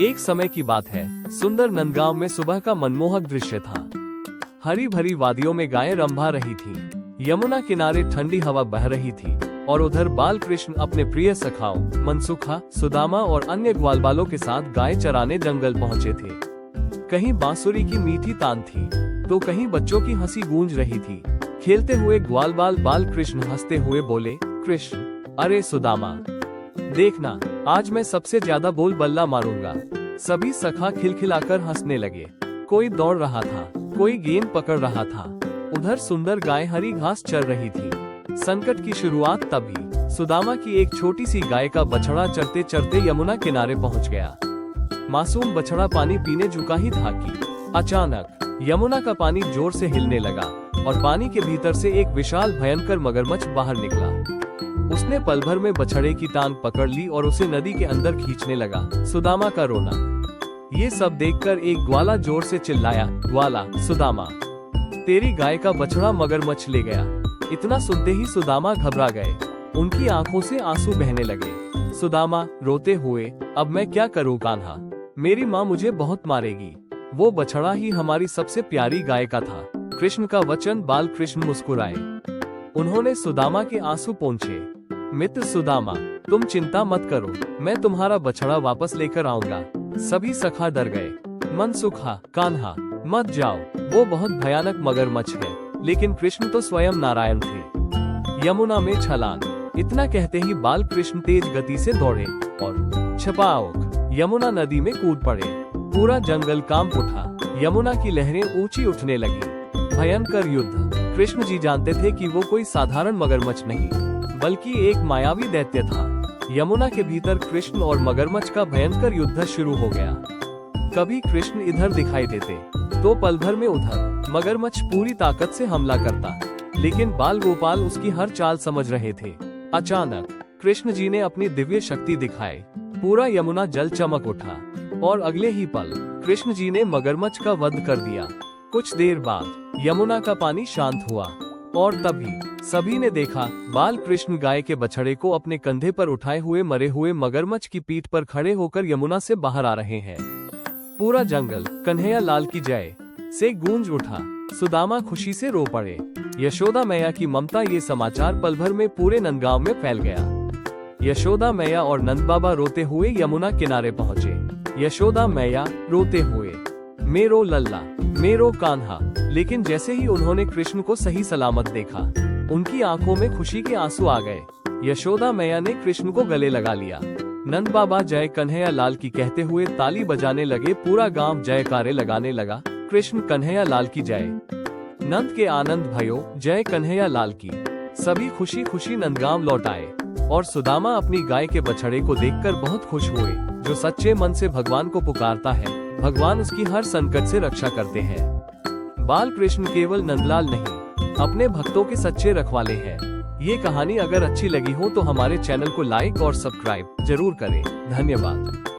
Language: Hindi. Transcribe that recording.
एक समय की बात है, सुंदर नंदगांव में सुबह का मनमोहक दृश्य था। हरी भरी वादियों में गायें रंभा रही थीं, यमुना किनारे ठंडी हवा बह रही थी और उधर बाल कृष्ण अपने प्रिय सखाओं मनसुखा, सुदामा और अन्य ग्वालबालों के साथ गाय चराने जंगल पहुँचे थे। कहीं बांसुरी की मीठी तान थी तो कहीं बच्चों की हंसी गूंज रही थी। खेलते हुए ग्वालबाल बाल कृष्ण हंसते हुए बोले, कृष्ण, अरे सुदामा, देखना, आज मैं सबसे ज्यादा बोल बल्ला मारूंगा। सभी सखा खिलखिलाकर हंसने लगे। कोई दौड़ रहा था, कोई गेंद पकड़ रहा था। उधर सुंदर गाय हरी घास चर रही थी। संकट की शुरुआत तभी सुदामा की एक छोटी सी गाय का बछड़ा चरते चरते यमुना किनारे पहुंच गया। मासूम बछड़ा पानी पीने झुका ही था कि अचानक यमुना का पानी जोर से हिलने लगा और पानी के भीतर से एक विशाल भयंकर मगरमच्छ बाहर निकला। उसने पल भर में बछड़े की टांग पकड़ ली और उसे नदी के अंदर खींचने लगा। सुदामा का रोना। ये सब देखकर एक ग्वाला जोर से चिल्लाया, ग्वाला, सुदामा, तेरी गाय का बछड़ा मगरमच्छ ले गया। इतना सुनते ही सुदामा घबरा गए। उनकी आंखों से आंसू बहने लगे। सुदामा रोते हुए, अब मैं क्या करूं कान्हा, मेरी माँ मुझे बहुत मारेगी। वो बछड़ा ही हमारी सबसे प्यारी गाय का था। कृष्ण का वचन। बाल कृष्ण मुस्कुराए। उन्होंने सुदामा के आंसू पोंछे। मित्र सुदामा, तुम चिंता मत करो, मैं तुम्हारा बछड़ा वापस लेकर आऊंगा। सभी सखा डर गए। मनसुखा, कान्हा, मत जाओ, वो बहुत भयानक मगरमच्छ है। लेकिन कृष्ण तो स्वयं नारायण थे। यमुना में छलांग। इतना कहते ही बाल कृष्ण तेज गति से दौड़े और छपाक यमुना नदी में कूद पड़े। पूरा जंगल कांप उठा। यमुना की लहरें ऊंची उठने लगी। भयंकर युद्ध। कृष्ण जी जानते थे कि वो कोई साधारण मगरमच्छ नहीं, बल्कि एक मायावी दैत्य था। यमुना के भीतर कृष्ण और मगरमच्छ का भयंकर युद्ध शुरू हो गया। कभी कृष्ण इधर दिखाई देते तो पल भर में उधर मगरमच्छ पूरी ताकत से हमला करता, लेकिन बाल गोपाल उसकी हर चाल समझ रहे थे। अचानक कृष्ण जी ने अपनी दिव्य शक्ति दिखाई। पूरा यमुना जल चमक उठा और अगले ही पल कृष्ण जी ने मगरमच्छ का वध कर दिया। कुछ देर बाद यमुना का पानी शांत हुआ और तभी सभी ने देखा बाल कृष्ण गाय के बछड़े को अपने कंधे पर उठाए हुए मरे हुए मगरमच्छ की पीठ पर खड़े होकर यमुना से बाहर आ रहे हैं। पूरा जंगल कन्हैया लाल की जय से गूंज उठा। सुदामा खुशी से रो पड़े। यशोदा मैया की ममता। ये समाचार पल भर में पूरे नंदगांव में फैल गया। यशोदा मैया और नंद बाबा रोते हुए यमुना किनारे पहुँचे। यशोदा मैया रोते हुए, मेरो लल्ला, मेरो कान्हा। लेकिन जैसे ही उन्होंने कृष्ण को सही सलामत देखा, उनकी आंखों में खुशी के आंसू आ गए। यशोदा मैया ने कृष्ण को गले लगा लिया। नंद बाबा जय कन्हैया लाल की कहते हुए ताली बजाने लगे। पूरा गांव जयकारे लगाने लगा। कृष्ण कन्हैया लाल की जय। नंद के आनंद भयो, जय कन्हैया लाल की। सभी खुशी खुशी नंदगांव लौट आए और सुदामा अपनी गाय के बछड़े को देखकर बहुत खुश हुए। जो सच्चे मन से भगवान को पुकारता है, भगवान उसकी हर संकट से रक्षा करते हैं। बाल कृष्ण केवल नंदलाल नहीं, अपने भक्तों के सच्चे रखवाले हैं। ये कहानी अगर अच्छी लगी हो तो हमारे चैनल को लाइक और सब्सक्राइब जरूर करें। धन्यवाद।